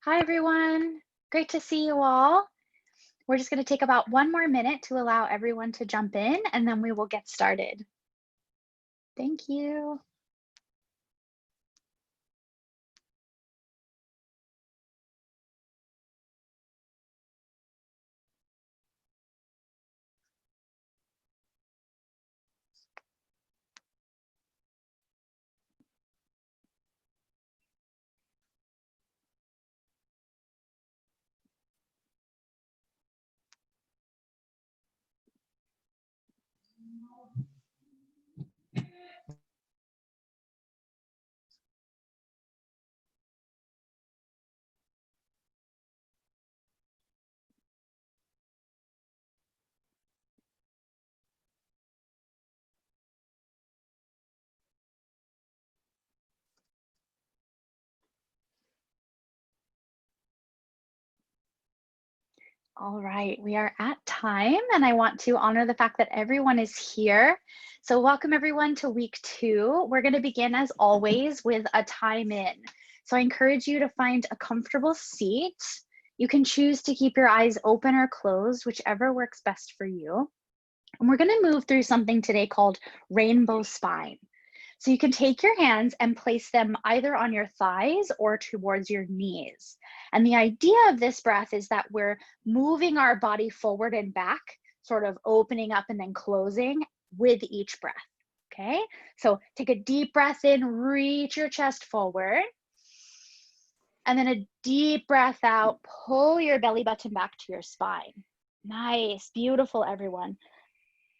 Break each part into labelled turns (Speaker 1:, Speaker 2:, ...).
Speaker 1: Hi, everyone. Great to see you all. We're just going to take about 1 more minute to allow everyone to jump in, and then we will get started. Thank you. All right, we are at time, and I want to honor the fact that everyone is here. So welcome everyone to week 2. We're going to begin as always with a time in. So I encourage you to find a comfortable seat. You can choose to keep your eyes open or closed, whichever works best for you. And we're going to move through something today called rainbow spine. So you can take your hands and place them either on your thighs or towards your knees. And the idea of this breath is that we're moving our body forward and back, sort of opening up and then closing with each breath. Okay, so take a deep breath in, reach your chest forward. And then a deep breath out, pull your belly button back to your spine. Nice, beautiful, everyone.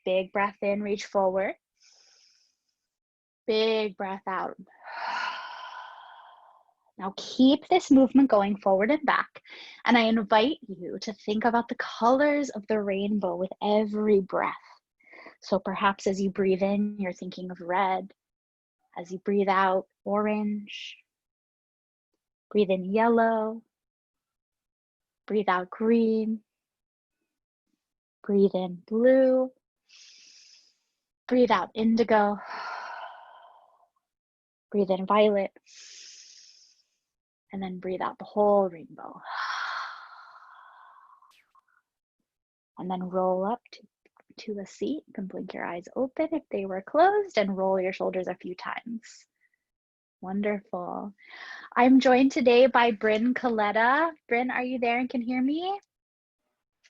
Speaker 1: Big breath in, reach forward. Big breath out. Now keep this movement going forward and back. And I invite you to think about the colors of the rainbow with every breath. So perhaps as you breathe in, you're thinking of red. As you breathe out, orange. Breathe in yellow. Breathe out green. Breathe in blue. Breathe out indigo. Breathe in violet. And then breathe out the whole rainbow. And then roll up to a seat. You can blink your eyes open if they were closed and roll your shoulders a few times. Wonderful. I'm joined today by Bryn Coletta. Bryn, are you there and can hear me?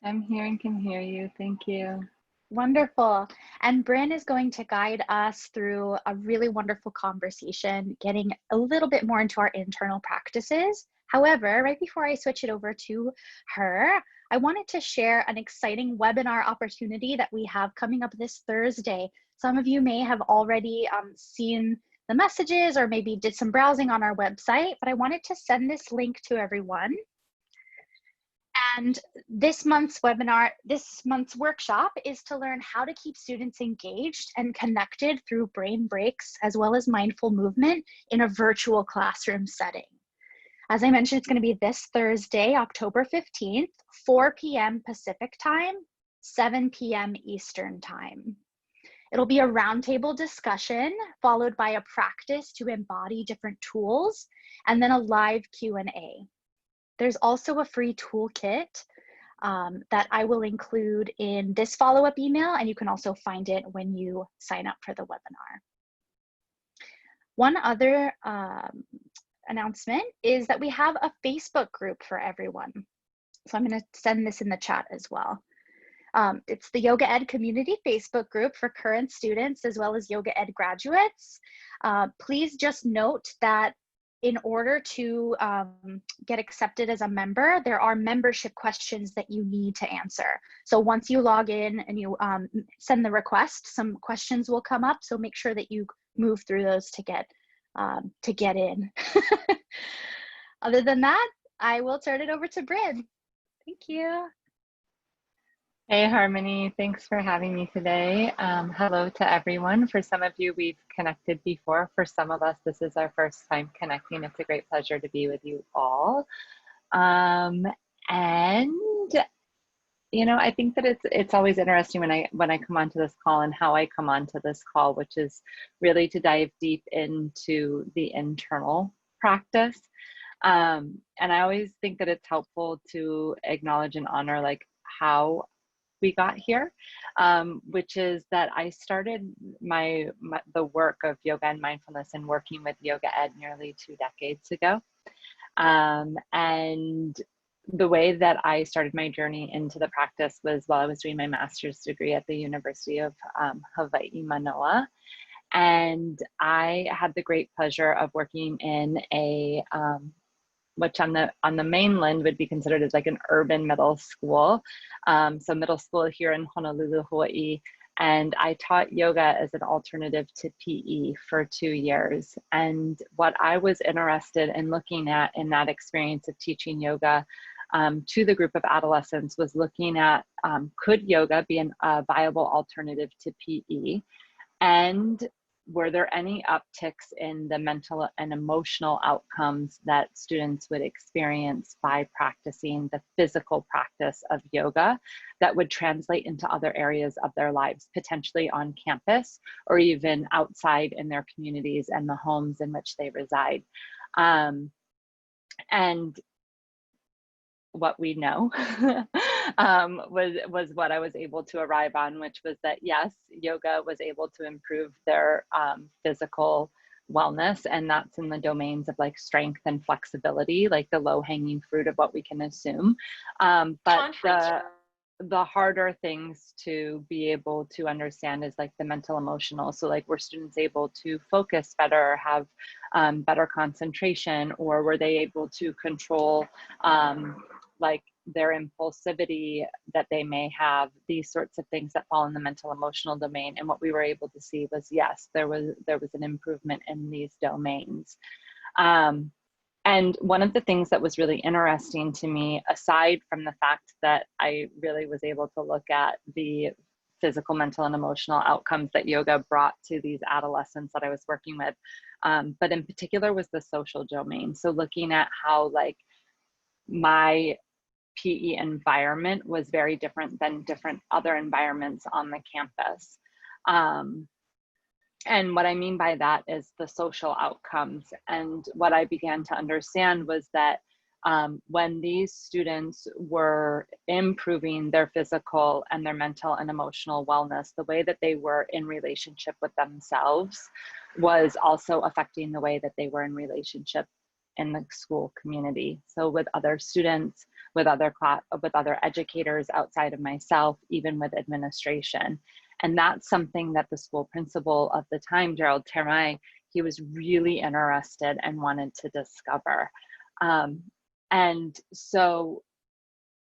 Speaker 2: I'm here and can hear you. Thank you.
Speaker 1: Wonderful. And Bryn is going to guide us through a really wonderful conversation, getting a little bit more into our internal practices. However, right before I switch it over to her, I wanted to share an exciting webinar opportunity that we have coming up this Thursday. Some of you may have already seen the messages or maybe did some browsing on our website, but I wanted to send this link to everyone. And this month's webinar, this month's workshop is to learn how to keep students engaged and connected through brain breaks as well as mindful movement in a virtual classroom setting. As I mentioned, it's going to be this Thursday, October 15th, 4 p.m. Pacific time, 7 p.m. Eastern time. It'll be a roundtable discussion followed by a practice to embody different tools and then a live Q&A. There's also a free toolkit that I will include in this follow-up email, and you can also find it when you sign up for the webinar. One other announcement is that we have a Facebook group for everyone. So I'm going to send this in the chat as well. It's the Yoga Ed Community Facebook group for current students as well as Yoga Ed graduates. Please just note that in order to get accepted as a member, there are membership questions that you need to answer. So once you log in and you send the request, some questions will come up. So make sure that you move through those to get in. Other than that, I will turn it over to Bryn. Thank you.
Speaker 2: Hey, Harmony. Thanks for having me today. Hello to everyone. For some of you, we've connected before. For some of us, this is our first time connecting. It's a great pleasure to be with you all. And I think that it's always interesting when I come onto this call and how I come onto this call, which is really to dive deep into the internal practice. And I always think that it's helpful to acknowledge and honor like how we got here, which is that I started the work of yoga and mindfulness and working with yoga ed nearly 2 decades ago. And the way that I started my journey into the practice was while I was doing my master's degree at the University of Hawaii, Manoa. And I had the great pleasure of working in a which on the mainland would be considered as like an urban middle school. So middle school here in Honolulu, Hawaii. And I taught yoga as an alternative to PE for 2 years. And what I was interested in looking at in that experience of teaching yoga to the group of adolescents was looking at, could yoga be a viable alternative to PE? And were there any upticks in the mental and emotional outcomes that students would experience by practicing the physical practice of yoga that would translate into other areas of their lives, potentially on campus or even outside in their communities and the homes in which they reside? And what we know was what I was able to arrive on, which was that yes, yoga was able to improve their physical wellness, and that's in the domains of like strength and flexibility, like the low-hanging fruit of what we can assume. But the harder things to be able to understand is like the mental emotional. So like, were students able to focus better, have better concentration, or were they able to control like their impulsivity that they may have, these sorts of things that fall in the mental emotional domain? And what we were able to see was, yes, there was an improvement in these domains. And one of the things that was really interesting to me, aside from the fact that I really was able to look at the physical, mental, and emotional outcomes that yoga brought to these adolescents that I was working with, but in particular was the social domain. So looking at how like my PE environment was very different than different other environments on the campus. And what I mean by that is the social outcomes. And what I began to understand was that when these students were improving their physical and their mental and emotional wellness, the way that they were in relationship with themselves was also affecting the way that they were in relationship in the school community. So with other students, with other educators outside of myself, even with administration. And that's something that the school principal of the time, Gerald Termai, he was really interested and wanted to discover. And so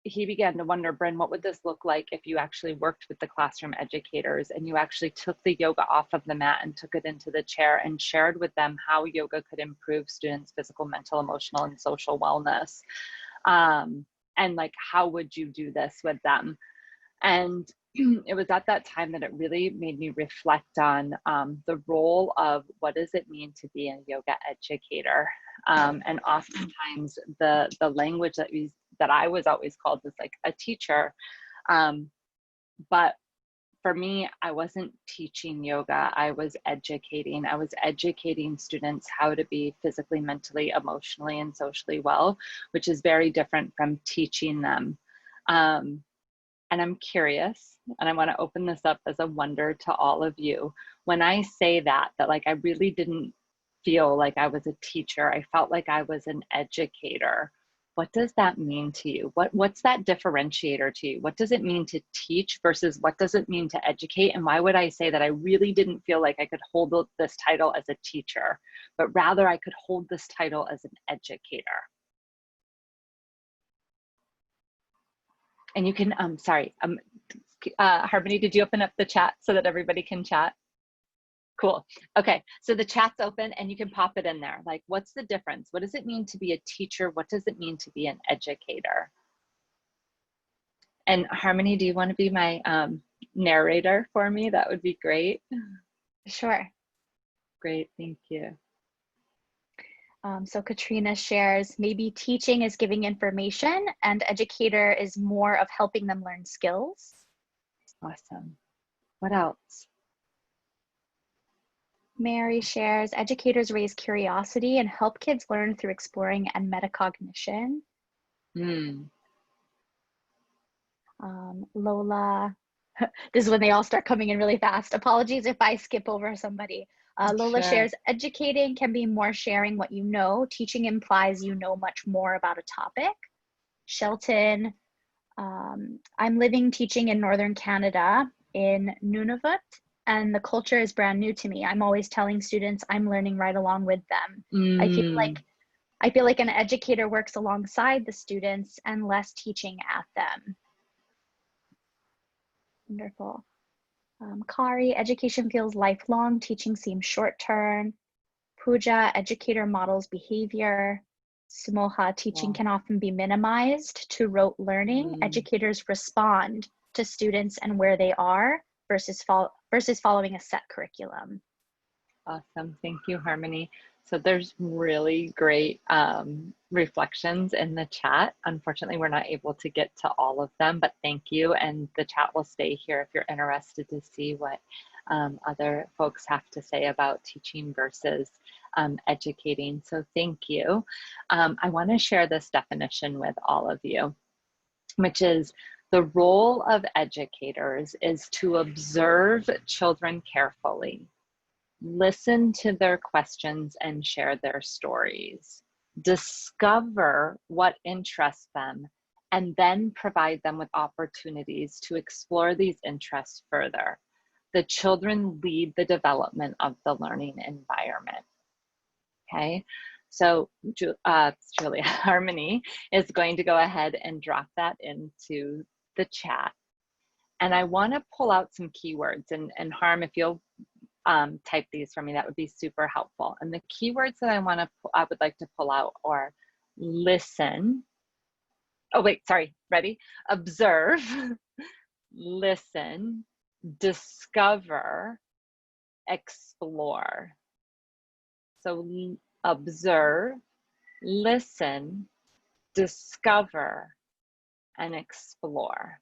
Speaker 2: he began to wonder, Bryn, what would this look like if you actually worked with the classroom educators and you actually took the yoga off of the mat and took it into the chair and shared with them how yoga could improve students' physical, mental, emotional, and social wellness? And like, how would you do this with them? And it was at that time that it really made me reflect on the role of what does it mean to be a yoga educator. And oftentimes the language that I was always called was like a teacher. But for me, I wasn't teaching yoga, I was educating. I was educating students how to be physically, mentally, emotionally, and socially well, which is very different from teaching them. And I'm curious, and I want to open this up as a wonder to all of you. When I say that like I really didn't feel like I was a teacher, I felt like I was an educator. What does that mean to you? What's that differentiator to you? What does it mean to teach versus what does it mean to educate? And why would I say that I really didn't feel like I could hold this title as a teacher, but rather I could hold this title as an educator? And you can, sorry, Harmony, did you open up the chat so that everybody can chat? Cool. Okay, so the chat's open and you can pop it in there. Like, what's the difference? What does it mean to be a teacher? What does it mean to be an educator? And Harmony, do you want to be my narrator for me? That would be great.
Speaker 1: Sure.
Speaker 2: Great, thank you.
Speaker 1: So Katrina shares, maybe teaching is giving information and educator is more of helping them learn skills.
Speaker 2: Awesome. What else?
Speaker 1: Mary shares, educators raise curiosity and help kids learn through exploring and metacognition.
Speaker 2: Mm.
Speaker 1: Lola, this is when they all start coming in really fast. Apologies if I skip over somebody. Lola
Speaker 2: Sure.
Speaker 1: shares, educating can be more sharing what you know. Teaching implies you know much more about a topic. Shelton, I'm living teaching in Northern Canada in Nunavut, and the culture is brand new to me. I'm always telling students I'm learning right along with them. I feel like an educator works alongside the students and less teaching at them. Wonderful. Kari, education feels lifelong, teaching seems short-term. Pooja, educator models behavior. Sumoha, teaching can often be minimized to rote learning. Educators respond to students and where they are versus following a set curriculum.
Speaker 2: Awesome. Thank you, Harmony. So there's really great reflections in the chat. Unfortunately, we're not able to get to all of them, but thank you. And the chat will stay here if you're interested to see what other folks have to say about teaching versus educating. So thank you. I want to share this definition with all of you, which is the role of educators is to observe children carefully, listen to their questions and share their stories, discover what interests them, and then provide them with opportunities to explore these interests further. The children lead the development of the learning environment. Okay, so Julia, Harmony is going to go ahead and drop that into the chat. And I want to pull out some keywords, and Harm, if you'll type these for me, that would be super helpful. And the keywords that I would like to pull out are listen. Oh wait, sorry, ready? Observe, listen, discover, explore. So observe, listen, discover, and explore.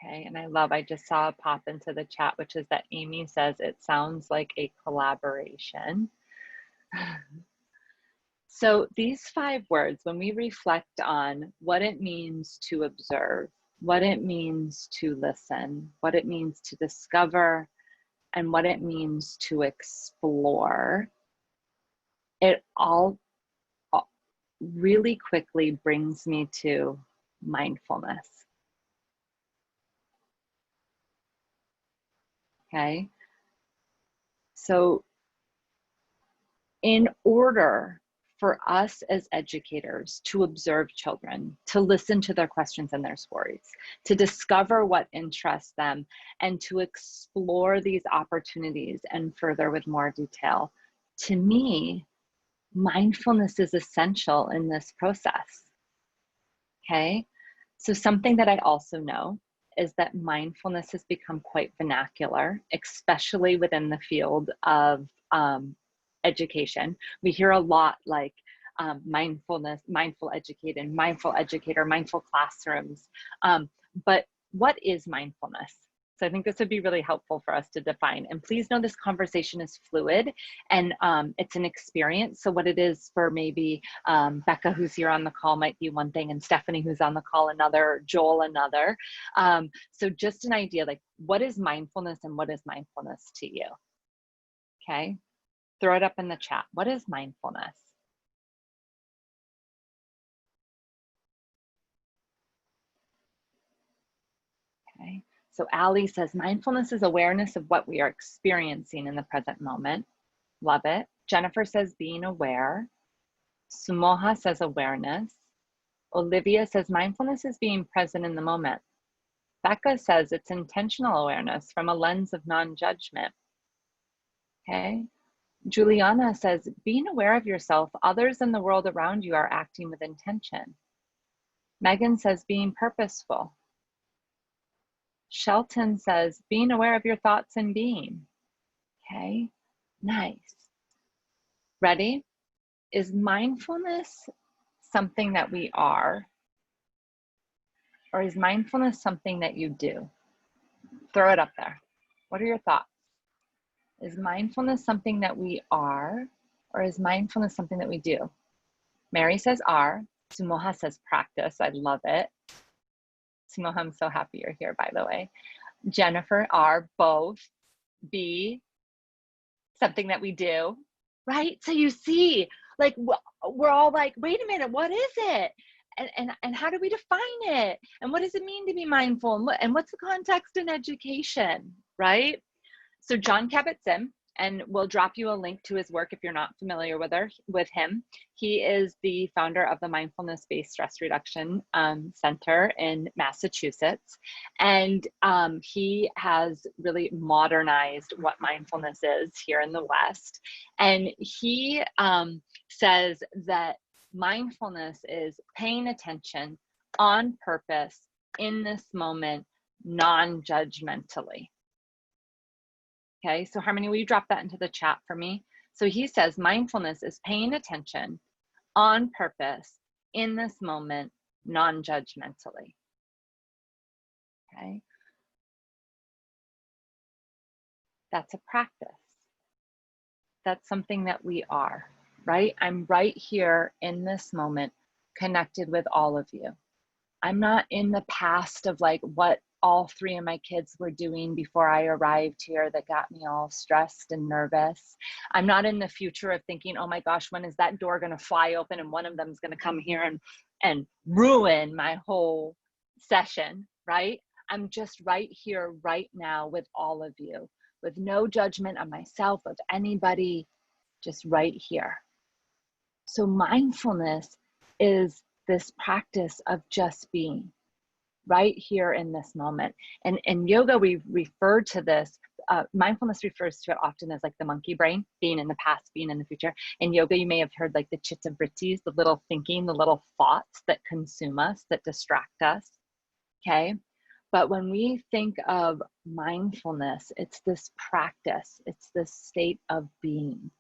Speaker 2: Okay, and I just saw a pop into the chat, which is that Amy says it sounds like a collaboration. So these 5 words, when we reflect on what it means to observe, what it means to listen, what it means to discover, and what it means to explore, it all really quickly brings me to mindfulness. Okay, so in order for us as educators to observe children, to listen to their questions and their stories, to discover what interests them, and to explore these opportunities and further with more detail, to me, mindfulness is essential in this process. Okay, so something that I also know is that mindfulness has become quite vernacular, especially within the field of education. We hear a lot like mindfulness, mindful educator, mindful classrooms. But what is mindfulness? So I think this would be really helpful for us to define. And please know this conversation is fluid and it's an experience. So what it is for maybe Becca, who's here on the call, might be one thing, and Stephanie, who's on the call, another, Joel, another. So just an idea, like what is mindfulness and what is mindfulness to you? Okay, throw it up in the chat. What is mindfulness? Okay, so Ali says, mindfulness is awareness of what we are experiencing in the present moment. Love it. Jennifer says, being aware. Sumoha says, awareness. Olivia says, mindfulness is being present in the moment. Becca says, it's intentional awareness from a lens of non-judgment. Okay. Juliana says, being aware of yourself, others and the world around you are acting with intention. Megan says, being purposeful. Shelton says, being aware of your thoughts and being. Okay, nice. Ready? Is mindfulness something that we are, or is mindfulness something that you do? Throw it up there. What are your thoughts? Is mindfulness something that we are, or is mindfulness something that we do? Mary says are. Sumoha says practice. I love it. Sumoha, I'm so happy you're here, by the way. Jennifer, are. Both. B, something that we do, right? So you see, like, we're all like, wait a minute, what is it? And how do we define it? And what does it mean to be mindful? And what's the context in education, right? So John Kabat-Zinn, and we'll drop you a link to his work if you're not familiar with him. He is the founder of the Mindfulness-Based Stress Reduction Center in Massachusetts. And he has really modernized what mindfulness is here in the West. And he says that mindfulness is paying attention on purpose in this moment, non-judgmentally. Okay, so Harmony, will you drop that into the chat for me? So he says mindfulness is paying attention on purpose in this moment, non-judgmentally. Okay, that's a practice. That's something that we are, right? I'm right here in this moment, connected with all of you. I'm not in the past of like what all three of my kids were doing before I arrived here that got me all stressed and nervous. I'm not in the future of thinking, oh my gosh, when is that door going to fly open and one of them is going to come here and ruin my whole session, right? I'm just right here, right now with all of you, with no judgment of myself, of anybody, just right here. So mindfulness is this practice of just being right here in this moment. And in yoga, we refer to this, mindfulness refers to it often as like the monkey brain, being in the past, being in the future. In yoga, you may have heard like the chitta vrittis, the little thinking, the little thoughts that consume us, that distract us, okay? But when we think of mindfulness, it's this practice, it's this state of being,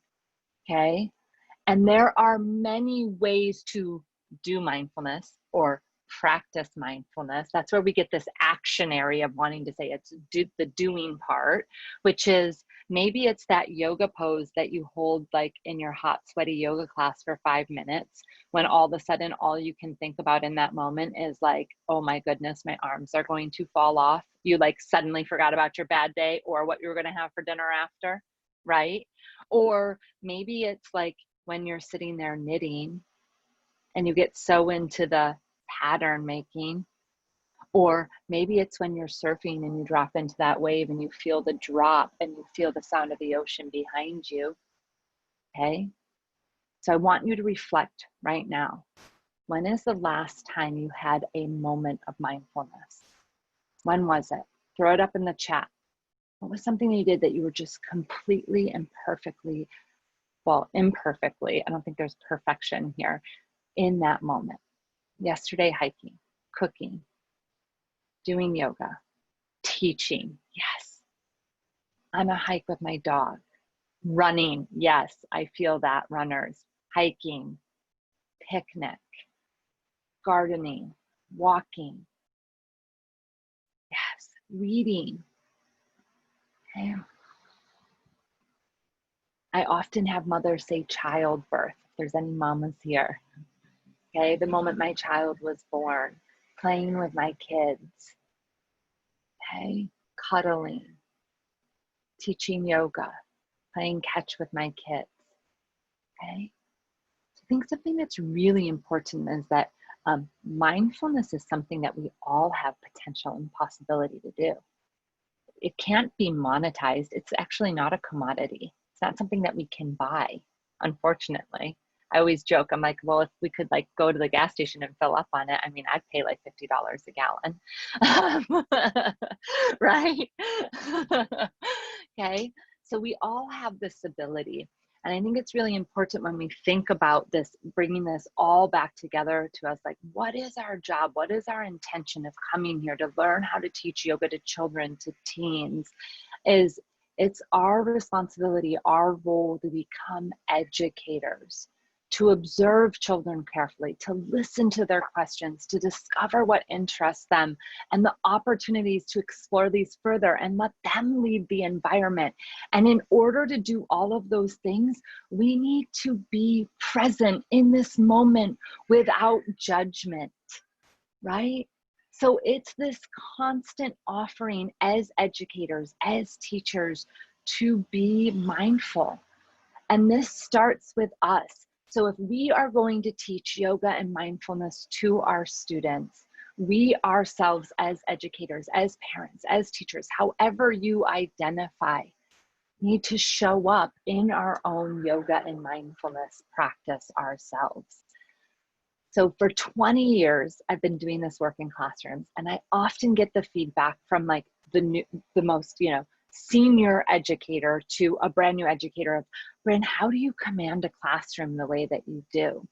Speaker 2: okay? And there are many ways to do mindfulness or practice mindfulness. That's where we get this actionary of wanting to say it's the doing part, which is maybe it's that yoga pose that you hold like in your hot, sweaty yoga class for 5 minutes, when all of a sudden all you can think about in that moment is like, oh my goodness, my arms are going to fall off. You like suddenly forgot about your bad day or what you were going to have for dinner after, right? Or maybe it's like when you're sitting there knitting and you get so into the pattern making, or maybe it's when you're surfing and you drop into that wave and you feel the drop and you feel the sound of the ocean behind you, okay? So I want you to reflect right now. When is the last time you had a moment of mindfulness? When was it? Throw it up in the chat. What was something you did that you were just completely and perfectly, well, imperfectly, I don't think there's perfection here, in that moment? Yesterday, hiking, cooking, doing yoga, teaching, yes. On a hike with my dog, running, yes, I feel that, runners, hiking, picnic, gardening, walking, yes, reading. Okay. I often have mothers say childbirth, if there's any mamas here. Okay, the moment my child was born, playing with my kids, okay, cuddling, teaching yoga, playing catch with my kids, okay? So I think something that's really important is that mindfulness is something that we all have potential and possibility to do. It can't be monetized. It's actually not a commodity. It's not something that we can buy, unfortunately. I always joke, I'm like, well, if we could like go to the gas station and fill up on it, I mean, I'd pay like $50 a gallon, right? Okay, so we all have this ability. And I think it's really important when we think about this, bringing this all back together to us, like, what is our job? What is our intention of coming here to learn how to teach yoga to children, to teens? It's our responsibility, our role to become educators, to observe children carefully, to listen to their questions, to discover what interests them, and the opportunities to explore these further and let them lead the environment. And in order to do all of those things, we need to be present in this moment without judgment, right? So it's this constant offering as educators, as teachers, to be mindful. And this starts with us. So if we are going to teach yoga and mindfulness to our students, we ourselves as educators, as parents, as teachers, however you identify, need to show up in our own yoga and mindfulness practice ourselves. So for 20 years, I've been doing this work in classrooms, and I often get the feedback from like the most, senior educator to a brand new educator of, Bryn, how do you command a classroom the way that you do?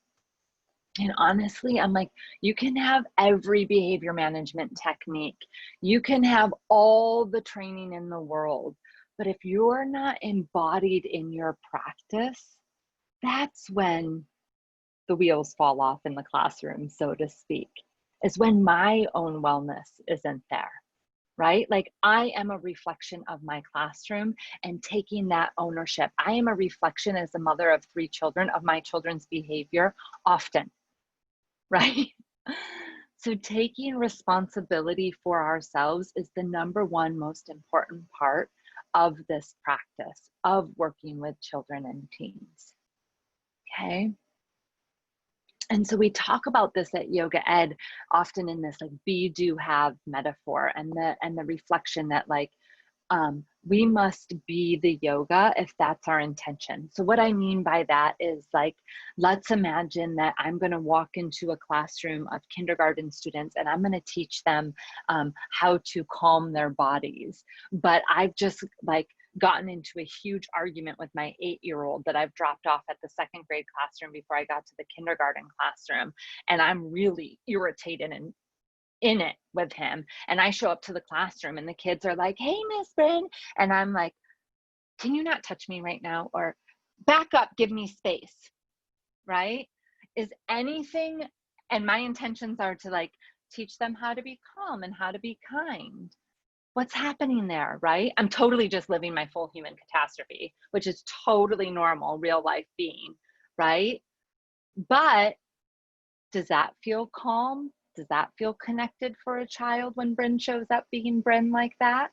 Speaker 2: And honestly, I'm like, you can have every behavior management technique. You can have all the training in the world. But if you're not embodied in your practice, that's when the wheels fall off in the classroom, so to speak, is when my own wellness isn't there. Right? Like I am a reflection of my classroom and taking that ownership. I am a reflection as a mother of 3 children of my children's behavior often, right? So taking responsibility for ourselves is the #1 most important part of this practice of working with children and teens, okay? And so we talk about this at Yoga Ed often in this like be, do, have metaphor, and the reflection that like we must be the yoga if that's our intention. So what I mean by that is like, let's imagine that I'm going to walk into a classroom of kindergarten students and I'm going to teach them how to calm their bodies. But I've just like gotten into a huge argument with my 8-year-old that I've dropped off at the 2nd grade classroom before I got to the kindergarten classroom. And I'm really irritated and in it with him. And I show up to the classroom and the kids are like, hey, Miss Bryn. And I'm like, can you not touch me right now? Or back up, give me space, right? Is anything, and my intentions are to like teach them how to be calm and how to be kind. What's happening there, right? I'm totally just living my full human catastrophe, which is totally normal, real life being, right? But does that feel calm? Does that feel connected for a child when Bryn shows up being Bryn like that?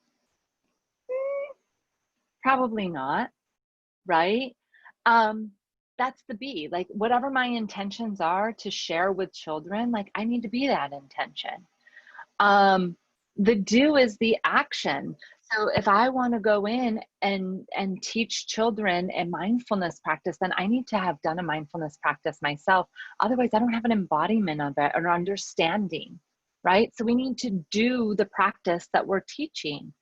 Speaker 2: Probably not, right? That's the B. Like whatever my intentions are to share with children, like I need to be that intention. The do is the action. So if I want to go in and teach children a mindfulness practice, then I need to have done a mindfulness practice myself. Otherwise, I don't have an embodiment of it or understanding, right? So we need to do the practice that we're teaching.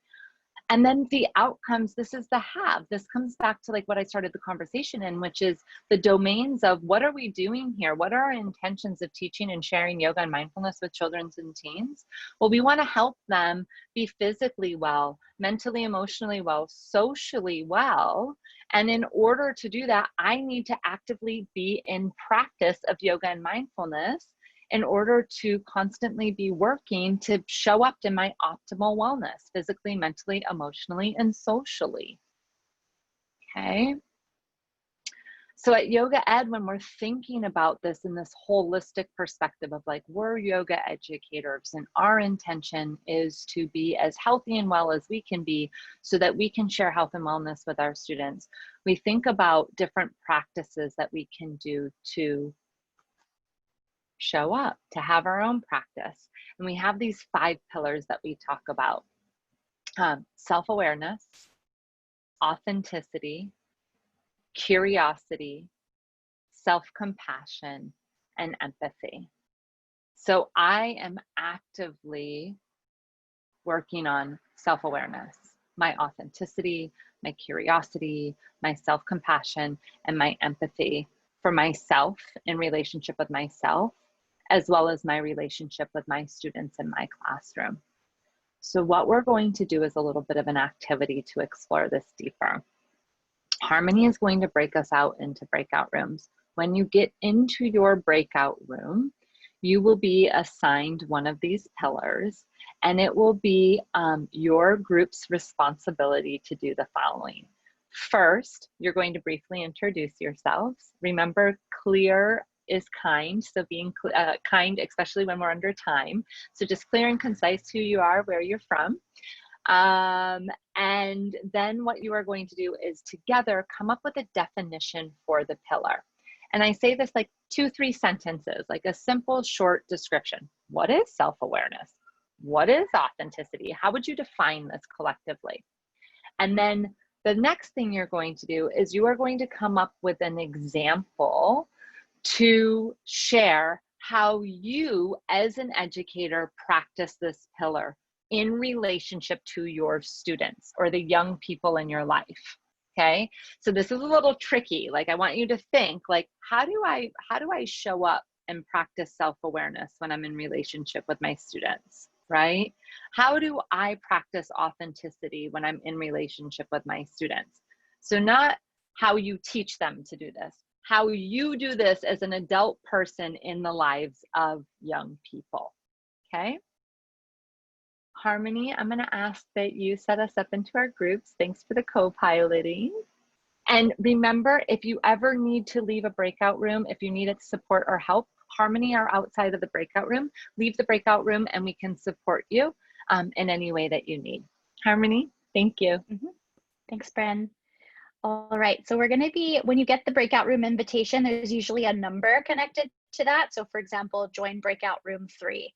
Speaker 2: And then the outcomes, this is the have. This comes back to like what I started the conversation in, which is the domains of what are we doing here? What are our intentions of teaching and sharing yoga and mindfulness with children and teens? Well, we want to help them be physically well, mentally, emotionally well, socially well. And in order to do that, I need to actively be in practice of yoga and mindfulness in order to constantly be working to show up to my optimal wellness, physically, mentally, emotionally, and socially, okay? So at Yoga Ed, when we're thinking about this in this holistic perspective of like, we're yoga educators and our intention is to be as healthy and well as we can be so that we can share health and wellness with our students, we think about different practices that we can do to show up, to have our own practice. And we have these 5 pillars that we talk about. Self-awareness, authenticity, curiosity, self-compassion, and empathy. So I am actively working on self-awareness, my authenticity, my curiosity, my self-compassion, and my empathy for myself in relationship with myself, as well as my relationship with my students in my classroom. So what we're going to do is a little bit of an activity to explore this deeper. Harmony is going to break us out into breakout rooms When you get into your breakout room, you will be assigned one of these pillars, and it will be your group's responsibility to do the following. First, you're going to briefly introduce yourselves. Remember, clear is kind, so being kind, especially when we're under time. So just clear and concise who you are, where you're from. And then what you are going to do is together come up with a definition for the pillar. And I say this like 2-3 sentences, like a simple short description. What is self-awareness? What is authenticity? How would you define this collectively? And then the next thing you're going to do is you are going to come up with an example to share how you as an educator practice this pillar in relationship to your students or the young people in your life. Okay, so this is a little tricky. Like, I want you to think, like, how do I show up and practice self-awareness when I'm in relationship with my students, right? How do I practice authenticity when I'm in relationship with my students? So not how you teach them to do this, how you do this as an adult person in the lives of young people, okay? Harmony, I'm going to ask that you set us up into our groups. Thanks for the co-piloting. And remember, if you ever need to leave a breakout room, if you need support or help, Harmony are outside of the breakout room. Leave the breakout room and we can support you in any way that you need. Harmony, thank you.
Speaker 1: Thanks, Bryn. All right, so we're going to be, when you get the breakout room invitation, there's usually a number connected to that. So for example, join breakout room 3.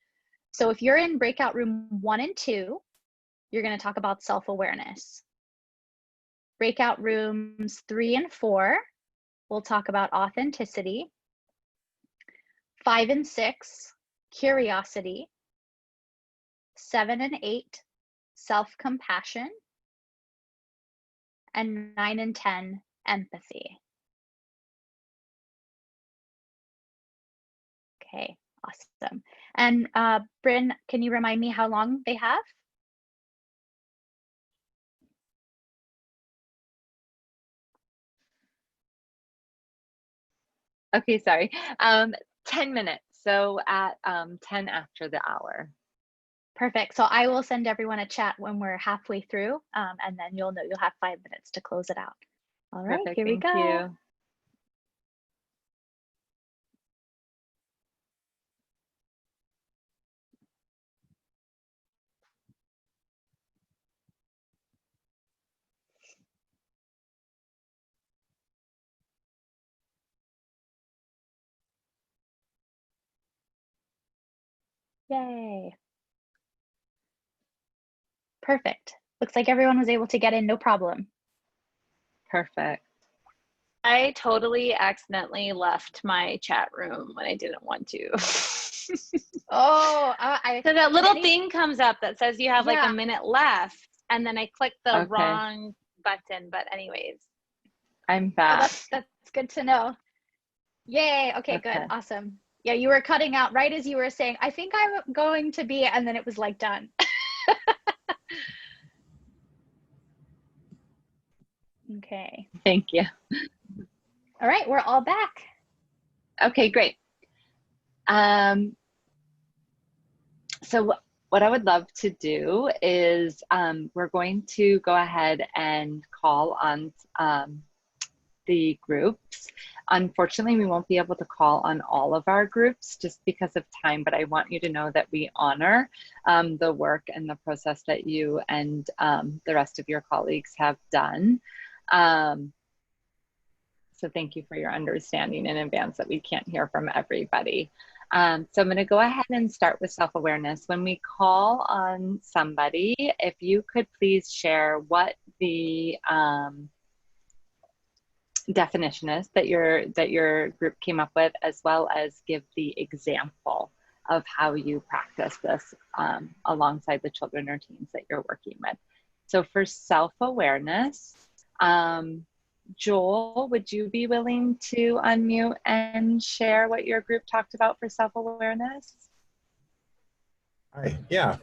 Speaker 1: So if you're in breakout room 1 and 2, you're going to talk about self-awareness. Breakout rooms 3 and 4, we'll talk about authenticity. 5 and 6, curiosity. 7 and 8, self-compassion. And 9 and 10, empathy. Okay, awesome. And Bryn, can you remind me how long they have?
Speaker 2: Okay, sorry. 10 minutes. So at 10 after the hour.
Speaker 1: Perfect. So I will send everyone a chat when we're halfway through, and then you'll know you'll have 5 minutes to close it out. All right,
Speaker 2: Perfect.
Speaker 1: here we go.
Speaker 2: Thank you.
Speaker 1: Yay. Perfect. Looks like everyone was able to get in, no problem.
Speaker 2: Perfect.
Speaker 3: I totally accidentally left my chat room when I didn't want to.
Speaker 1: Oh,
Speaker 3: so that little thing comes up that says you have like a minute left, and then I click the wrong button. But anyways,
Speaker 2: I'm back.
Speaker 1: Oh, that's good to know. Yay. Okay, good. Awesome. Yeah, you were cutting out right as you were saying, I think I'm going to be, and then it was like done. Okay.
Speaker 2: Thank you.
Speaker 1: All right, we're all back.
Speaker 2: Okay, great. So what I would love to do is we're going to go ahead and call on the groups. Unfortunately, we won't be able to call on all of our groups just because of time, but I want you to know that we honor the work and the process that you and the rest of your colleagues have done. So thank you for your understanding in advance that we can't hear from everybody. So I'm going to go ahead and start with self-awareness. When we call on somebody, if you could please share what the definition is that your group came up with, as well as give the example of how you practice this alongside the children or teens that you're working with. So for self-awareness, Joel, would you be willing to unmute and share what your group talked about for self-awareness?
Speaker 4: Hi, yeah.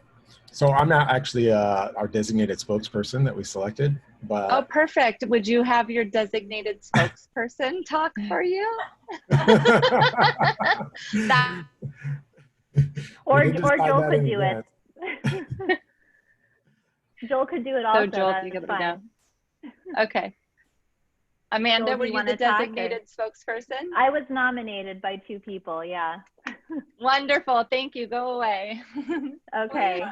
Speaker 4: So I'm not actually our designated spokesperson that we selected, but
Speaker 2: Oh, perfect. Would you have your designated spokesperson talk for you?
Speaker 3: That
Speaker 5: Or
Speaker 4: decide
Speaker 5: Joel
Speaker 4: that
Speaker 5: could
Speaker 4: in
Speaker 5: do it.
Speaker 4: advance.
Speaker 5: Joel could do it
Speaker 2: So
Speaker 5: also.
Speaker 2: Joel,
Speaker 5: That's
Speaker 2: you gotta
Speaker 5: fine.
Speaker 2: go. Okay. Amanda,
Speaker 5: Joel, do
Speaker 2: were
Speaker 5: you
Speaker 2: you the
Speaker 5: wanna talk, or-
Speaker 2: designated spokesperson?
Speaker 5: I was nominated by 2 people, yeah.
Speaker 2: Wonderful. Thank you. Go away.
Speaker 5: Okay.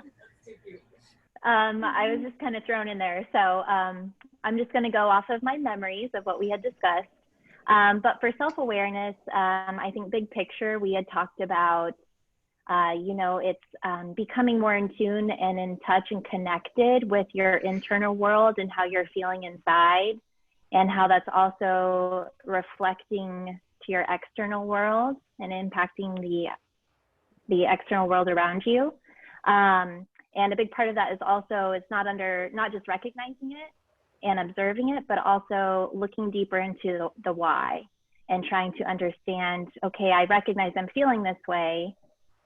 Speaker 5: I was just kind of thrown in there. So I'm just going to go off of my memories of what we had discussed. But for self-awareness, I think big picture, we had talked about, you know, it's becoming more in tune and in touch and connected with your internal world and how you're feeling inside, and how that's also reflecting to your external world and impacting the external world around you. And a big part of that is also, it's not just recognizing it and observing it, but also looking deeper into the why and trying to understand, okay, I recognize I'm feeling this way.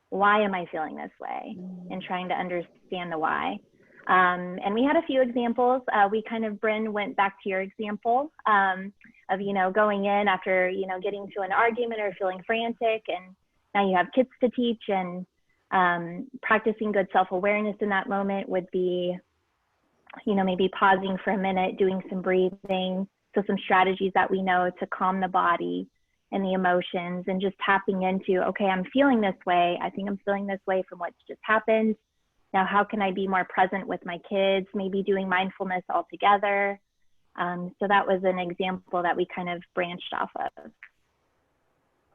Speaker 5: Why am I feeling this way? And trying to understand the why. And we had a few examples. We kind of, Bryn, went back to your example of, you know, going in after, you know, getting to an argument or feeling frantic, and now you have kids to teach, and practicing good self-awareness in that moment would be, you know, maybe pausing for a minute, doing some breathing. So some strategies that we know to calm the body and the emotions, and just tapping into, okay, I'm feeling this way. I think I'm feeling this way from what's just happened. Now, how can I be more present with my kids? Maybe doing mindfulness altogether. So that was an example that we kind of branched off of.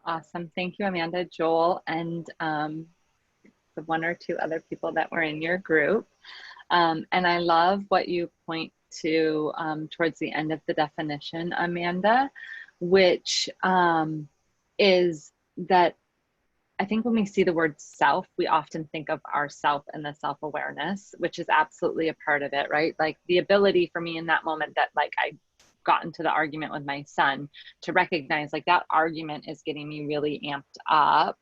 Speaker 2: Awesome. Thank you, Amanda, Joel, and the 1 or 2 other people that were in your group. And I love what you point to towards the end of the definition, Amanda, which is that I think when we see the word self, we often think of ourself and the self-awareness, which is absolutely a part of it, right? Like the ability for me in that moment that like I got into the argument with my son, to recognize like that argument is getting me really amped up.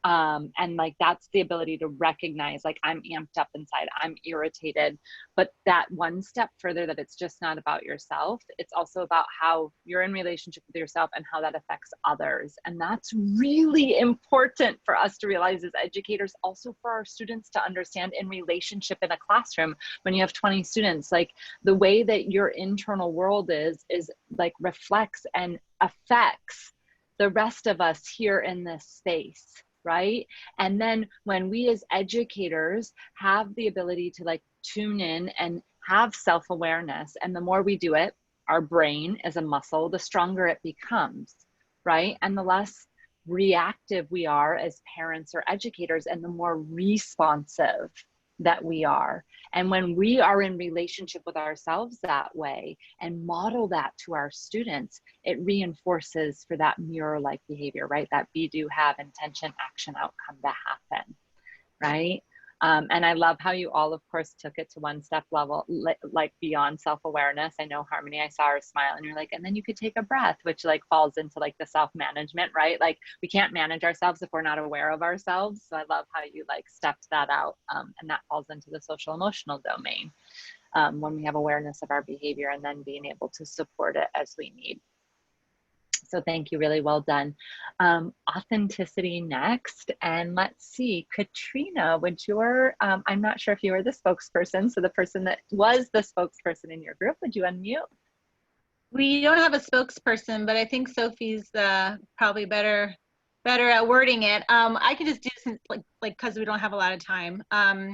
Speaker 2: And like, that's the ability to recognize, like, I'm amped up inside, I'm irritated, but that one step further, that it's just not about yourself. It's also about how you're in relationship with yourself and how that affects others. And that's really important for us to realize as educators, also for our students to understand in relationship in a classroom. When you have 20 students, like the way that your internal world is like reflects and affects the rest of us here in this space. Right? And then when we as educators have the ability to like tune in and have self-awareness, and the more we do it, our brain as a muscle, the stronger it becomes, right? And the less reactive we are as parents or educators, and the more responsive that we are. And when we are in relationship with ourselves that way and model that to our students, it reinforces for that mirror-like behavior, right? That be, do, have, intention, action, outcome to happen, right? And I love how you all, of course, took it to one step level, like beyond self-awareness. I know, Harmony, I saw her smile, and you're like, and then you could take a breath, which like falls into like the self-management, right? Like we can't manage ourselves if we're not aware of ourselves. So I love how you like stepped that out. And that falls into the social emotional domain when we have awareness of our behavior and then being able to support it as we need. So thank you, really well done. Authenticity next. And let's see, Katrina, would your, I'm not sure if you were the spokesperson, so the person that was the spokesperson in your group, would you unmute?
Speaker 3: We don't have a spokesperson, but I think Sophie's probably better at wording it. I can just do since like because we don't have a lot of time.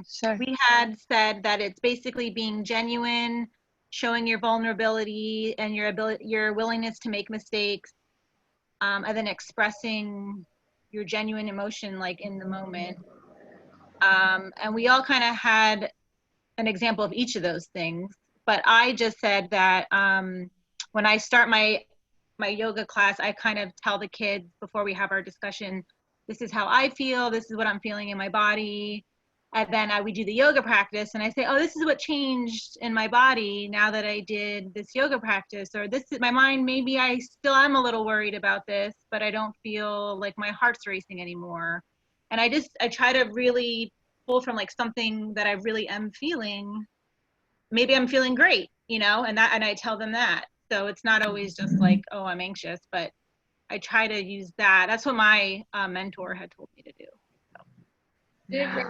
Speaker 2: Sure.
Speaker 3: We had said that it's basically being genuine, showing your vulnerability and your willingness to make mistakes, and then expressing your genuine emotion like in the moment. And we all kind of had an example of each of those things, but I just said that when I start my yoga class, I kind of tell the kids before we have our discussion, this is how I feel, this is what I'm feeling in my body. And then we do the yoga practice and I say, oh, this is what changed in my body now that I did this yoga practice, or this is my mind, maybe I still am a little worried about this, but I don't feel like my heart's racing anymore. And I try to really pull from like something that I really am feeling. Maybe I'm feeling great, you know, and I tell them that. So it's not always just like, oh, I'm anxious, but I try to use that. That's what my mentor had told me to do. So.
Speaker 2: Yeah.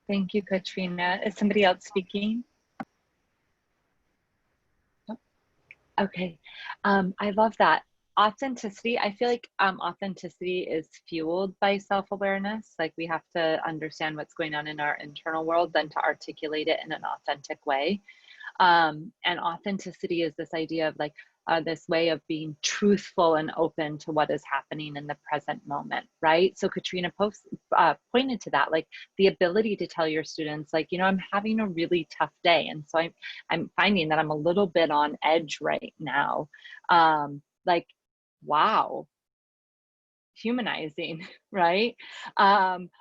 Speaker 2: Thank you, Katrina. Is somebody else speaking? Okay, I love that. Authenticity, I feel like authenticity is fueled by self-awareness. Like we have to understand what's going on in our internal world, then to articulate it in an authentic way. And authenticity is this idea of like this way of being truthful and open to what is happening in the present moment, right? So Katrina pointed to that, like the ability to tell your students, like, you know, I'm having a really tough day. And so I'm finding that I'm a little bit on edge right now. Like, wow, humanizing, right?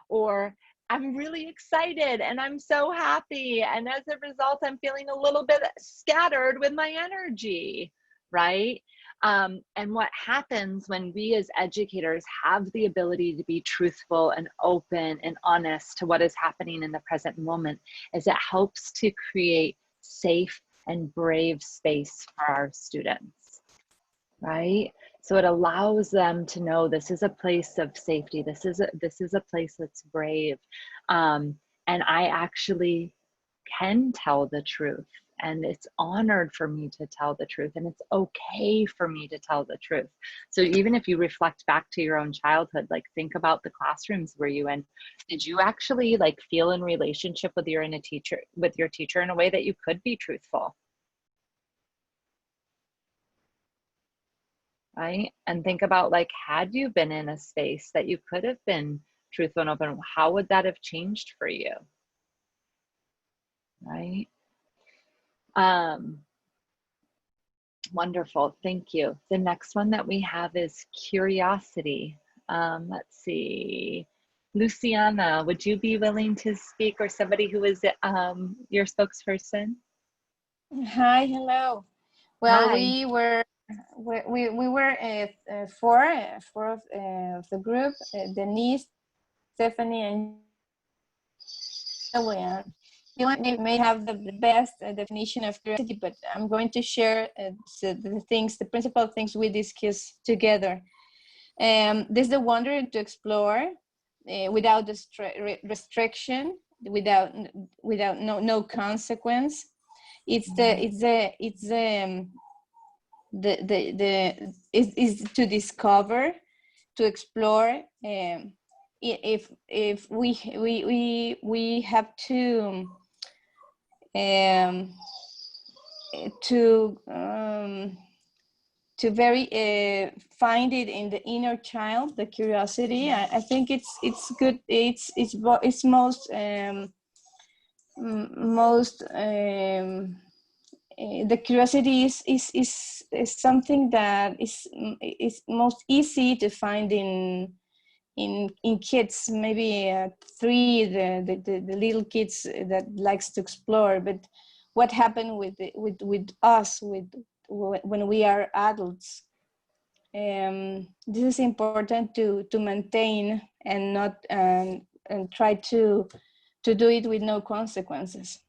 Speaker 2: Or I'm really excited and I'm so happy. And as a result, I'm feeling a little bit scattered with my energy, right? And what happens when we as educators have the ability to be truthful and open and honest to what is happening in the present moment is it helps to create safe and brave space for our students, right? So it allows them to know this is a place of safety. This is a place that's brave. And I actually can tell the truth. And it's honored for me to tell the truth. And it's okay for me to tell the truth. So even if you reflect back to your own childhood, like think about the classrooms were you in. Did you actually like feel in relationship with your teacher in a way that you could be truthful? Right? And think about like, had you been in a space that you could have been truthful and open, how would that have changed for you? Right? Wonderful, thank you. The next one that we have is curiosity. Let's see. Luciana, would you be willing to speak, or somebody who is your spokesperson?
Speaker 6: Hi, hello. Well,
Speaker 2: Hi.
Speaker 6: we were four of the group, Denise, Stephanie, and Joanne. They may have the best definition of curiosity, but I'm going to share the principal things we discussed together. There's the wonder to explore without the restriction, without no consequence. It's to discover, to explore. If we have to very find it in the inner child, the curiosity. I think it's good. It's most the curiosity is something that is most easy to find in kids, maybe 3, the little kids that likes to explore. But what happened with us when we are adults? This is important to maintain and not and try to do it with no consequences.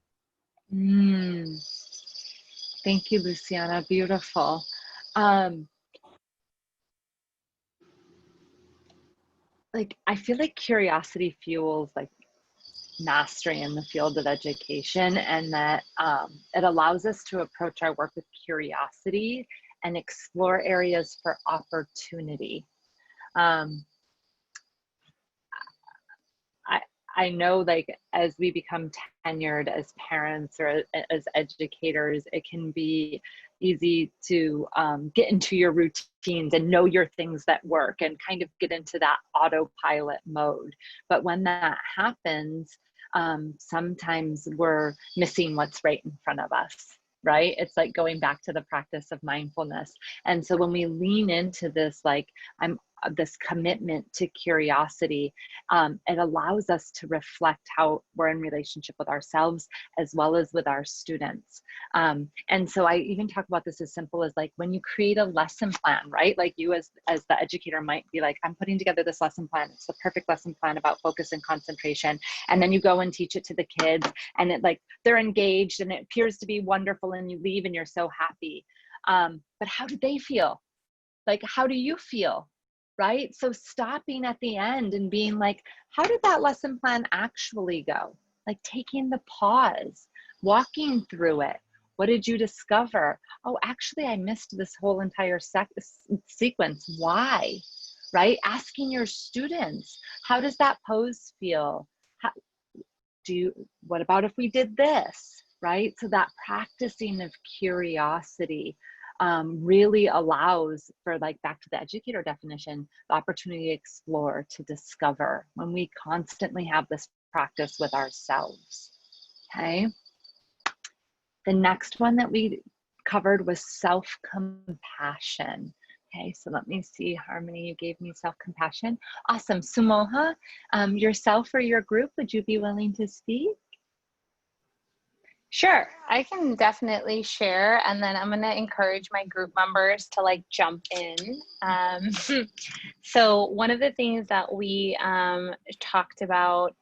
Speaker 2: Thank you, Luciana. Beautiful. Like, I feel like curiosity fuels like mastery in the field of education, and that it allows us to approach our work with curiosity and explore areas for opportunity. I know, like, as we become tenured as parents or as educators, it can be easy to get into your routines and know your things that work and kind of get into that autopilot mode. But when that happens, sometimes we're missing what's right in front of us, right? It's like going back to the practice of mindfulness. And so when we lean into this, like, I'm this commitment to curiosity. It allows us to reflect how we're in relationship with ourselves as well as with our students. And so I even talk about this as simple as like when you create a lesson plan, right? Like you as the educator might be like, I'm putting together this lesson plan. It's the perfect lesson plan about focus and concentration. And then you go and teach it to the kids and it like, they're engaged and it appears to be wonderful and you leave and you're so happy. But how did they feel? Like, how do you feel? Right? So stopping at the end and being like, how did that lesson plan actually go? Like taking the pause, walking through it. What did you discover? Oh, actually, I missed this whole entire sequence. Why? Right? Asking your students, how does that pose feel? What about if we did this? Right? So that practicing of curiosity really allows for, like, back to the educator definition, the opportunity to explore, to discover, when we constantly have this practice with ourselves. Okay. The next one that we covered was self-compassion. Okay, so let me see, Harmony, you gave me self-compassion. Awesome. Sumoha, yourself or your group, would you be willing to speak?
Speaker 7: Sure, I can definitely share, and then I'm going to encourage my group members to like jump in. So one of the things that we talked about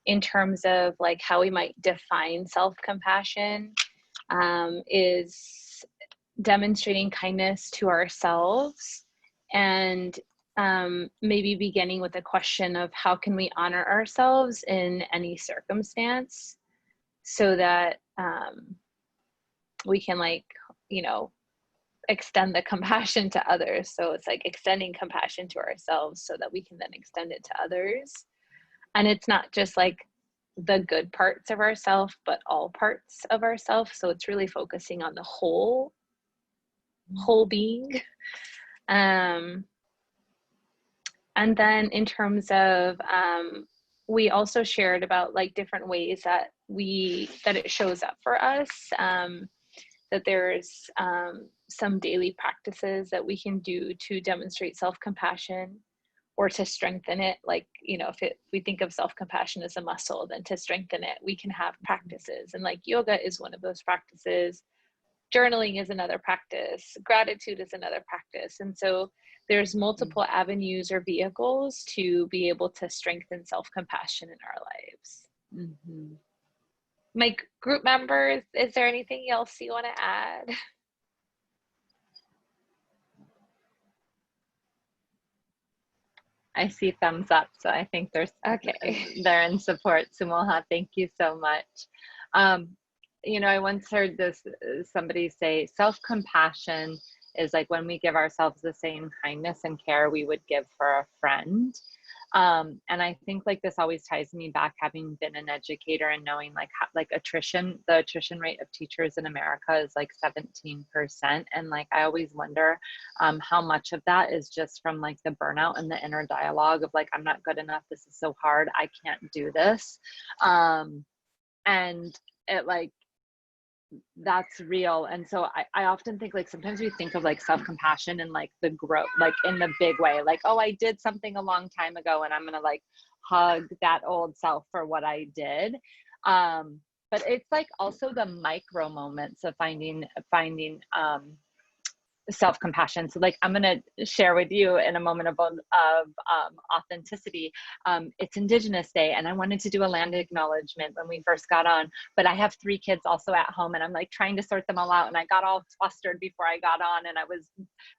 Speaker 7: in terms of like how we might define self-compassion is demonstrating kindness to ourselves, and maybe beginning with a question of how can we honor ourselves in any circumstance, so that we can, like, you know, extend the compassion to others. So it's like extending compassion to ourselves so that we can then extend it to others. And it's not just like the good parts of ourselves, but all parts of ourselves. So it's really focusing on the whole being. And then in terms of, we also shared about like different ways that it shows up for us, that there's some daily practices that we can do to demonstrate self-compassion or to strengthen it. Like, you know, if we think of self-compassion as a muscle, then to strengthen it, we can have practices. And like yoga is one of those practices. Journaling is another practice. Gratitude is another practice. And so there's multiple avenues or vehicles to be able to strengthen self-compassion in our lives.
Speaker 2: Mm-hmm.
Speaker 7: My group members, is there anything else you want to add?
Speaker 2: I see thumbs up, so I think they're in support. Sumoha, thank you so much. You know, I once heard somebody say, self-compassion is like when we give ourselves the same kindness and care we would give for a friend. And I think like this always ties me back, having been an educator and knowing like the attrition rate of teachers in America is like 17%. And like, I always wonder how much of that is just from like the burnout and the inner dialogue of like, I'm not good enough. This is so hard. I can't do this. And it like, that's real. And so I often think like sometimes we think of like self-compassion and like the growth, like in the big way, like, oh, I did something a long time ago and I'm gonna like hug that old self for what I did. But it's like also the micro moments of finding self-compassion. So like, I'm going to share with you in a moment of authenticity. It's Indigenous Day and I wanted to do a land acknowledgement when we first got on, but I have 3 kids also at home and I'm like trying to sort them all out. And I got all flustered before I got on and I was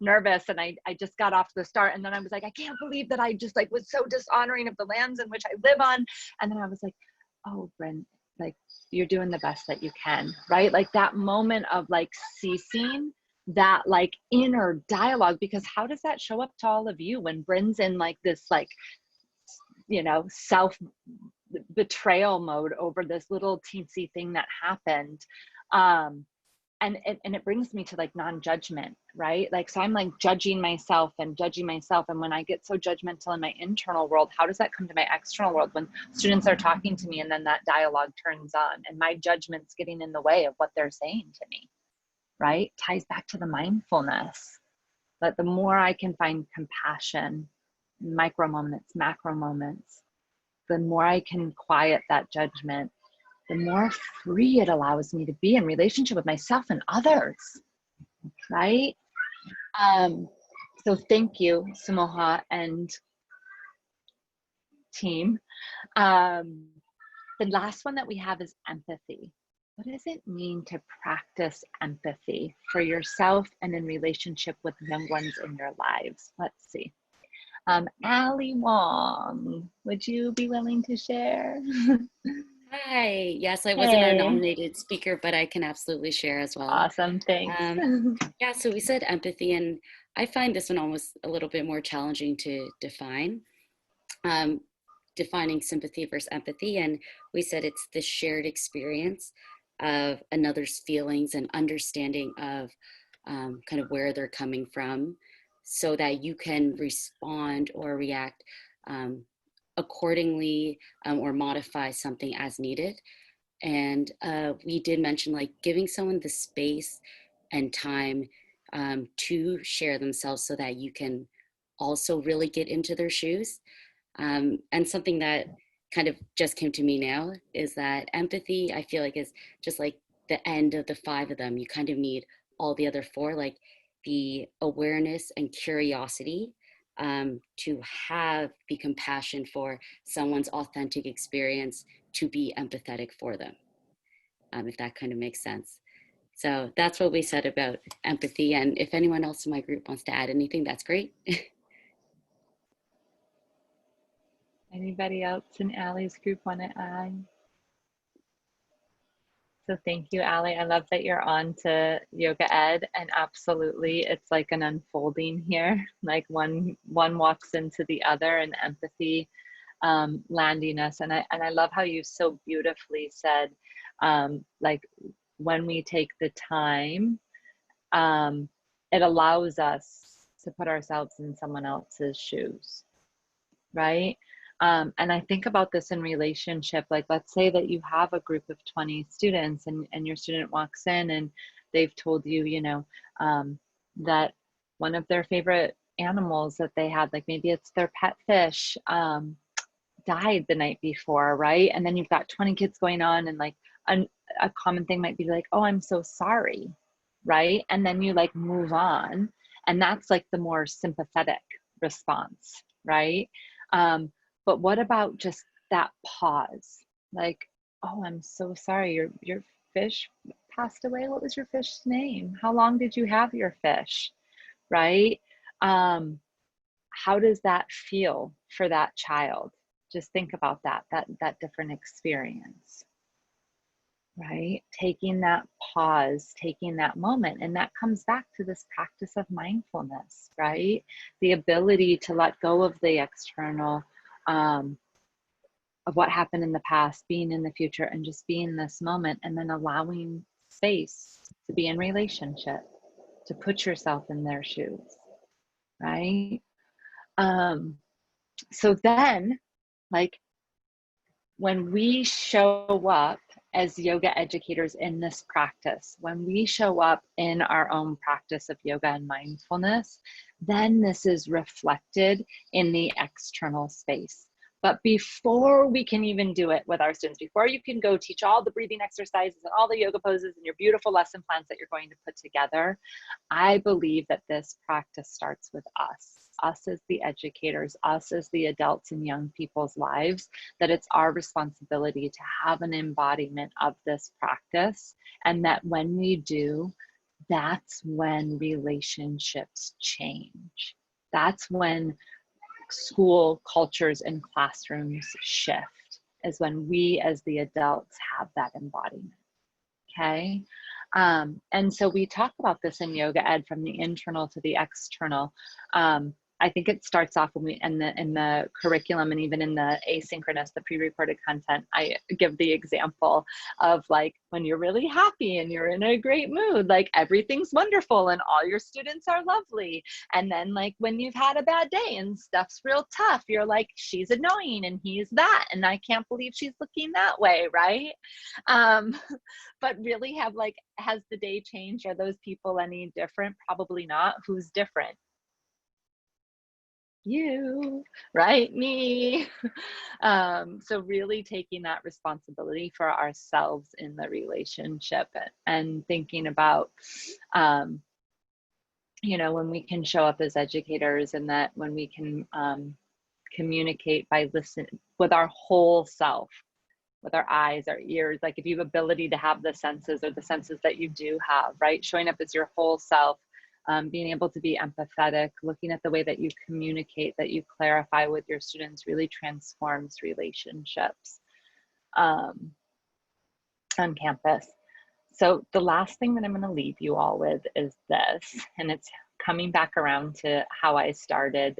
Speaker 2: nervous and I just got off to the start. And then I was like, I can't believe that I just like was so dishonoring of the lands in which I live on. And then I was like, oh, Bryn, like you're doing the best that you can, right? Like that moment of like ceasing that like inner dialogue, because how does that show up to all of you when Bryn's in like this, like, you know, self betrayal mode over this little teensy thing that happened. And it brings me to like non-judgment, right? Like, so I'm like judging myself. And when I get so judgmental in my internal world, how does that come to my external world when students are talking to me and then that dialogue turns on and my judgment's getting in the way of what they're saying to me? Right? Ties back to the mindfulness. But the more I can find compassion, micro moments, macro moments, the more I can quiet that judgment, the more free it allows me to be in relationship with myself and others, right? So thank you, Samoha and team. The last one that we have is empathy. What does it mean to practice empathy for yourself and in relationship with young ones in your lives? Let's see. Ali Wong, would you be willing to share?
Speaker 8: Hi. Yes, I wasn't our nominated speaker, but I can absolutely share as well.
Speaker 2: Awesome, thanks.
Speaker 8: Yeah, so we said empathy, and I find this one almost a little bit more challenging to define. Defining sympathy versus empathy, and we said it's the shared experience of another's feelings and understanding of kind of where they're coming from, so that you can respond or react accordingly, or modify something as needed. And we did mention like giving someone the space and time to share themselves so that you can also really get into their shoes. And something that kind of just came to me now is that empathy, I feel like, is just like the end of the 5 of them. You kind of need all the other 4, like the awareness and curiosity, to have the compassion for someone's authentic experience, to be empathetic for them, if that kind of makes sense. So that's what we said about empathy. And if anyone else in my group wants to add anything, that's great.
Speaker 2: Anybody else in Allie's group want to add? So thank you, Allie. I love that you're on to Yoga Ed, and absolutely, it's like an unfolding here. Like one walks into the other, and empathy landing us. And I love how you so beautifully said, like when we take the time, it allows us to put ourselves in someone else's shoes, right? And I think about this in relationship, like let's say that you have a group of 20 students, and your student walks in and they've told you, you know, that one of their favorite animals that they had, like maybe it's their pet fish, died the night before, right? And then you've got 20 kids going on, and like a common thing might be like, oh, I'm so sorry, right? And then you like move on, and that's like the more sympathetic response, right? But what about just that pause? Like, oh, I'm so sorry, your fish passed away. What was your fish's name? How long did you have your fish? Right? How does that feel for that child? Just think about that different experience, right? Taking that pause, taking that moment. And that comes back to this practice of mindfulness, right? The ability to let go of the external, of what happened in the past, being in the future, and just be in this moment, and then allowing space to be in relationship, to put yourself in their shoes, right? So then, like, when we show up as yoga educators in this practice, when we show up in our own practice of yoga and mindfulness, then this is reflected in the external space. But before we can even do it with our students, before you can go teach all the breathing exercises and all the yoga poses and your beautiful lesson plans that you're going to put together, I believe that this practice starts with us as the educators, us as the adults in young people's lives, that it's our responsibility to have an embodiment of this practice. And that when we do, that's when relationships change. That's when school cultures and classrooms shift, is when we as the adults have that embodiment. Okay. And so we talk about this in yoga ed, from the internal to the external. I think it starts off when we, in the curriculum, and even in the asynchronous, the pre-recorded content, I give the example of like when you're really happy and you're in a great mood, like everything's wonderful and all your students are lovely. And then like when you've had a bad day and stuff's real tough, you're like, she's annoying and he's that, and I can't believe she's looking that way, right? But really have like, has the day changed? Are those people any different? Probably not. Who's different? you, right? Me. So really taking that responsibility for ourselves in the relationship and thinking about, you know, when we can show up as educators, and that when we can communicate by listening with our whole self, with our eyes, our ears, like if you have ability to have the senses, or the senses that you do have, right? Showing up as your whole self, being able to be empathetic, looking at the way that you communicate, that you clarify with your students, really transforms relationships on campus. So the last thing that I'm going to leave you all with is this, and it's coming back around to how I started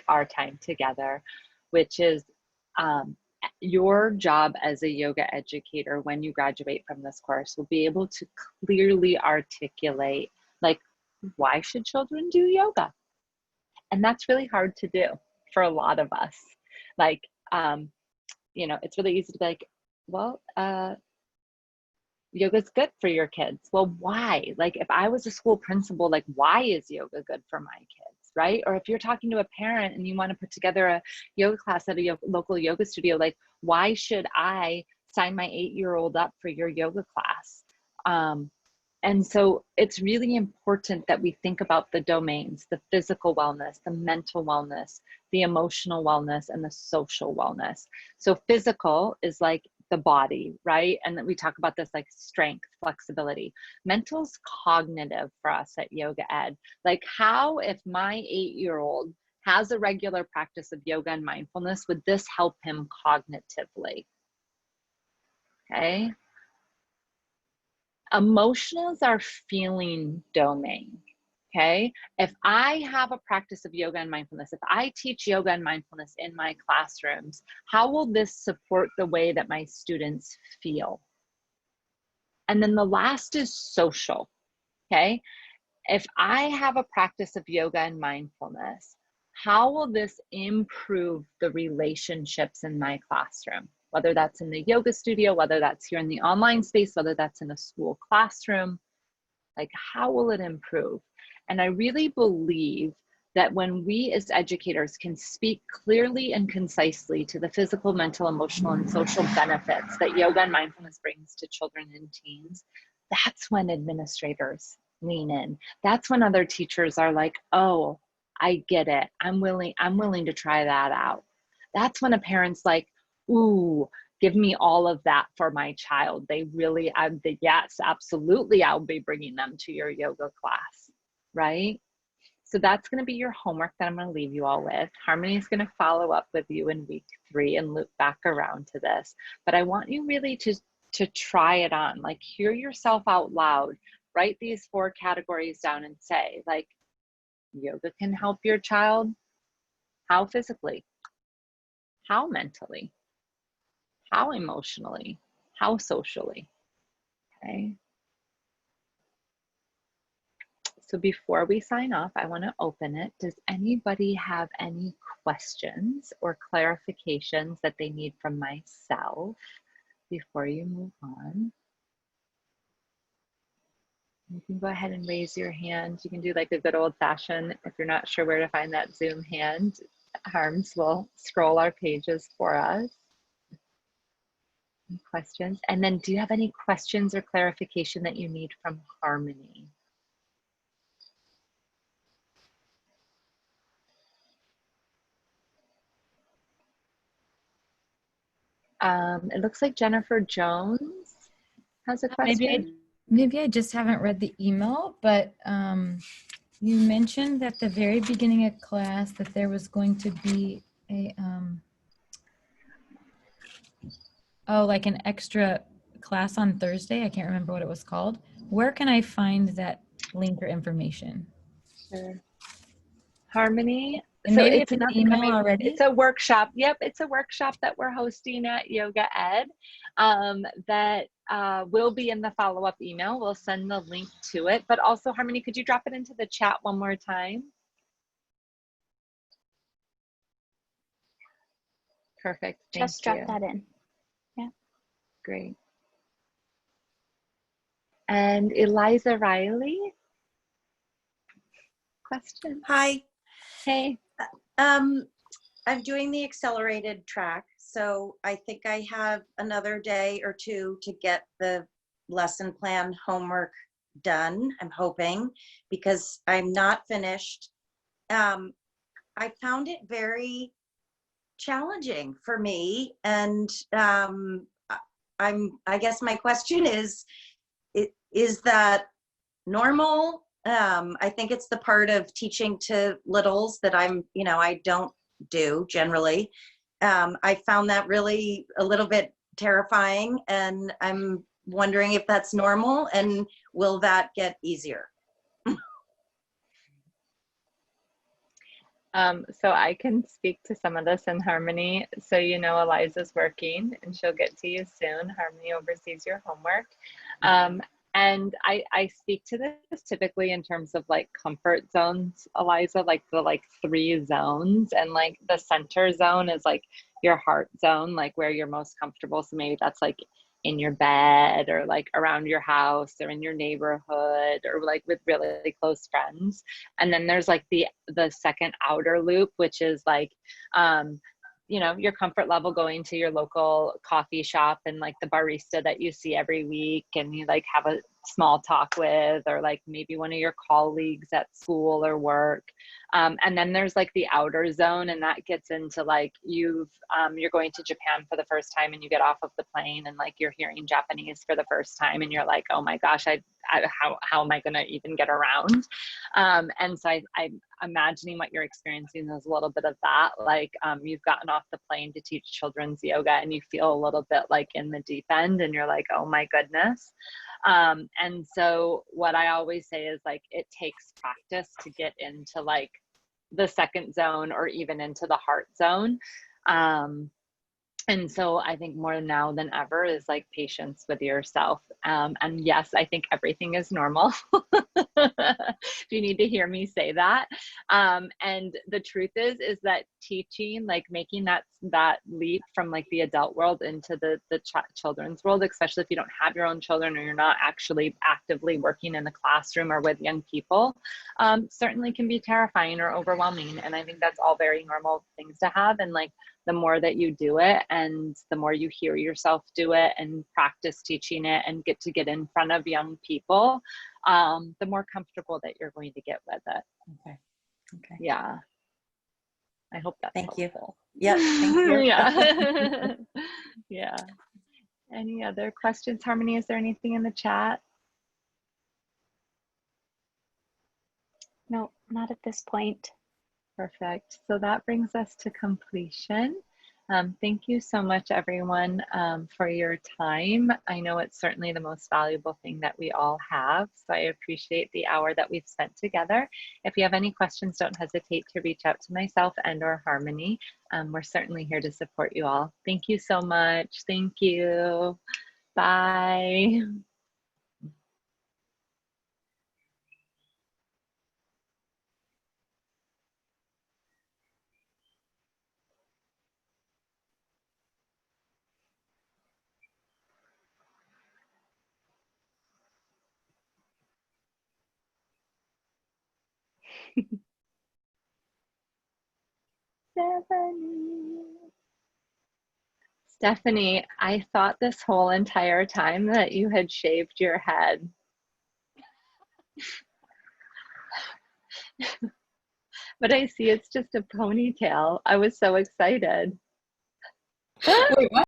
Speaker 2: our time together, which is your job as a yoga educator when you graduate from this course will be able to clearly articulate, like, why should children do yoga? And that's really hard to do for a lot of us. Like, you know, it's really easy to be like, well, yoga's good for your kids. Well, why? Like, if I was a school principal, like, why is yoga good for my kids, right? Or if you're talking to a parent and you want to put together a yoga class at a local yoga studio, like, why should I sign my 8-year-old up for your yoga class? And so it's really important that we think about the domains, the physical wellness, the mental wellness, the emotional wellness, and the social wellness. So physical is like the body, right? And then we talk about this like strength, flexibility. Mental's cognitive for us at Yoga Ed. Like, how, if my 8-year-old has a regular practice of yoga and mindfulness, would this help him cognitively? Okay. Emotional is our feeling domain. Okay. If I have a practice of yoga and mindfulness, if I teach yoga and mindfulness in my classrooms, how will this support the way that my students feel? And then the last is social. Okay. If I have a practice of yoga and mindfulness, how will this improve the relationships in my classroom? Whether that's in the yoga studio, whether that's here in the online space, whether that's in a school classroom, like, how will it improve? And I really believe that when we as educators can speak clearly and concisely to the physical, mental, emotional, and social benefits that yoga and mindfulness brings to children and teens, that's when administrators lean in. That's when other teachers are like, oh, I get it. I'm willing to try that out. That's when a parent's like, ooh, give me all of that for my child. They really, yes, absolutely, I'll be bringing them to your yoga class, right? So that's going to be your homework that I'm going to leave you all with. Harmony is going to follow up with you in week 3 and loop back around to this. But I want you really to try it on, like, hear yourself out loud, write these 4 categories down and say, like, yoga can help your child. How physically? How mentally? How emotionally? How socially? Okay. So before we sign off, I want to open it. Does anybody have any questions or clarifications that they need from myself before you move on? You can go ahead and raise your hand. You can do like a good old fashioned, if you're not sure where to find that Zoom hand, Harms will scroll our pages for us. Any questions? And then do you have any questions or clarification that you need from Harmony? It looks like Jennifer Jones has a question.
Speaker 9: Maybe I just haven't read the email, but you mentioned at the very beginning of class that there was going to be a like an extra class on Thursday. I can't remember what it was called. Where can I find that link or information?
Speaker 2: Sure. Harmony.
Speaker 9: And
Speaker 2: So
Speaker 9: maybe
Speaker 2: it's
Speaker 9: it's an
Speaker 2: not
Speaker 9: email
Speaker 2: coming,
Speaker 9: already.
Speaker 2: it's a workshop. Yep, it's a workshop that we're hosting at Yoga Ed that will be in the follow-up email. We'll send the link to it. But also, Harmony, could you drop it into the chat one more time? Perfect. Thank
Speaker 1: Just drop
Speaker 2: you.
Speaker 1: that in. Yeah.
Speaker 2: Great. And Eliza Riley? Question?
Speaker 10: Hi.
Speaker 2: Hey.
Speaker 10: I'm doing the accelerated track, so I think I have another day or two to get the lesson plan homework done, I'm hoping, because I'm not finished. I found it very challenging for me, and I guess my question is that normal? I think it's the part of teaching to littles that I don't do generally. I found that really a little bit terrifying, and I'm wondering if that's normal, and will that get easier?
Speaker 2: So I can speak to some of this in Harmony. So Eliza's working and she'll get to you soon. Harmony oversees your homework. And I speak to this typically in terms of like comfort zones, Eliza, like the 3 zones, and like the center zone is like your heart zone, like where you're most comfortable. So maybe that's like in your bed or like around your house or in your neighborhood or like with really close friends. And then there's like the second outer loop, which is like your comfort level going to your local coffee shop and like the barista that you see every week and you like have a small talk with, or like maybe one of your colleagues at school or work. And then there's like the outer zone, and that gets into like you're going to Japan for the first time and you get off of the plane and like you're hearing Japanese for the first time and you're like, oh my gosh, how am I going to even get around? And so I'm imagining what you're experiencing is a little bit of that. Like you've gotten off the plane to teach children's yoga and you feel a little bit like in the deep end and you're like, oh my goodness. And so what I always say is like, it takes practice to get into like the second zone or even into the heart zone. And so I think more now than ever is like patience with yourself. And yes, I think everything is normal. If you need to hear me say that. And the truth is that teaching, like making that leap from like the adult world into the children's world, especially if you don't have your own children or you're not actually actively working in the classroom or with young people, certainly can be terrifying or overwhelming. And I think that's all very normal things to have. And like, the more that you do it and the more you hear yourself do it and practice teaching it and get in front of young people, the more comfortable that you're going to get with it.
Speaker 10: Okay.
Speaker 2: Yeah. I hope that's
Speaker 10: you.
Speaker 2: helpful.
Speaker 10: Yep. Thank you.
Speaker 2: Yeah. Yeah. Any other questions? Harmony, is there anything in the chat?
Speaker 1: No, not at this point.
Speaker 2: Perfect. So that brings us to completion. Thank you so much, everyone, for your time. I know it's certainly the most valuable thing that we all have, so I appreciate the hour that we've spent together. If you have any questions, don't hesitate to reach out to myself and/or Harmony. We're certainly here to support you all. Thank you so much. Thank you. Bye. Stephanie, I thought this whole entire time that you had shaved your head. But I see it's just a ponytail. I was so excited.
Speaker 6: Wait, what?